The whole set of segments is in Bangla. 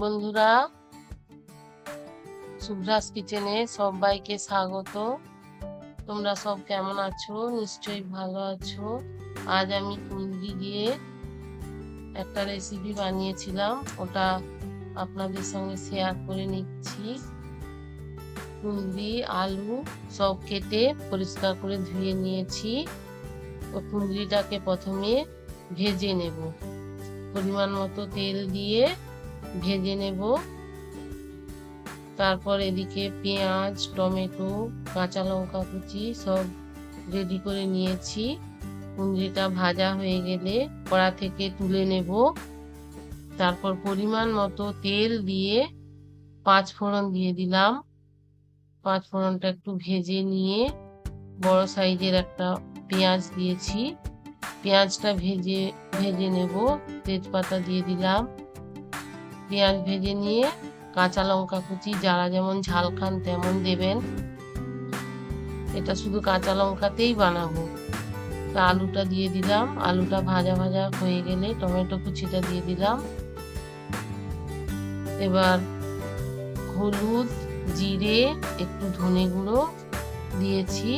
বন্ধুরা, শুভ্রাস কিচেনে সবাইকে স্বাগত। তোমরা সব কেমন আছো? নিশ্চয়ই ভালো আছো। আজ আমি কুঁদরি দিয়ে একটা রেসিপি বানিয়েছিলাম, ওটা আপনাদের সঙ্গে শেয়ার করে নিচ্ছি। কুঁদরি আলু সব কেটে পরিষ্কার করে ধুয়ে নিয়েছি। ও কুঁদরিটাকে প্রথমে ভেজে নেব, পরিমাণ মতো তেল দিয়ে ভেজে নেব। তারপর এদিকে পেঁয়াজ, টমেটো, কাঁচা লঙ্কা কুচি সব রেডি করে নিয়েছি। কুঁদরিটা ভাজা হয়ে গেলে কড়া থেকে তুলে নেব। তারপর পরিমাণ মতো তেল দিয়ে 5 ফোড়ন দিয়ে দিলাম। 5 ফোড়নটা একটু ভেজে নিয়ে বড় সাইজের একটা পেঁয়াজ দিয়েছি। পেঁয়াজটা ভেজে নেব। তেজপাতা দিয়ে দিলাম। পেঁয়াজ ভেজে নিয়ে কাঁচা লঙ্কা কুচি, যারা যেমন ঝাল খান তেমন দেবেন। এটা শুধু কাঁচা লঙ্কাতেই বানাবো। তা আলুটা দিয়ে দিলাম। আলুটা ভাজা ভাজা হয়ে গেলে টমেটো কুচিটা দিয়ে দিলাম। এবার হলুদ, জিরে, একটু ধনে গুঁড়ো দিয়েছি।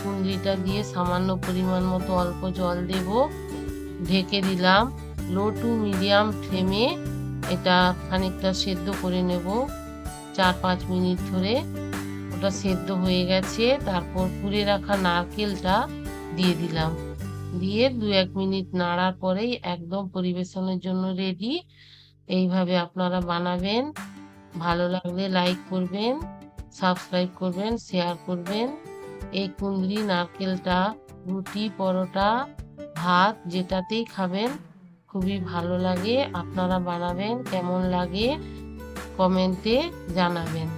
কুঁদরিটা দিয়ে সামান্য পরিমাণ মতো অল্প জল দেব। ঢেকে দিলাম। লো টু মিডিয়াম ফ্লেমে এটা খানিকটা সেদ্ধ করে নেব, 4-5 মিনিট ধরে। ওটা সেদ্ধ হয়ে গেছে। তারপর কুড়ে রাখা নারকেলটা দিয়ে দিলাম। দিয়ে 2-1 মিনিট নাড়ার পরেই একদম পরিবেশনের জন্য রেডি। এইভাবে আপনারা বানাবেন। ভালো লাগলে লাইক করবেন, সাবস্ক্রাইব করবেন, শেয়ার করবেন। এই কুঁদরি নারকেলটা রুটি, পরোটা, ভাত যেটাতেই খাবেন খুবই ভালো লাগে। আপনারা বানাবেন, কেমন লাগে কমেন্টে জানাবেন।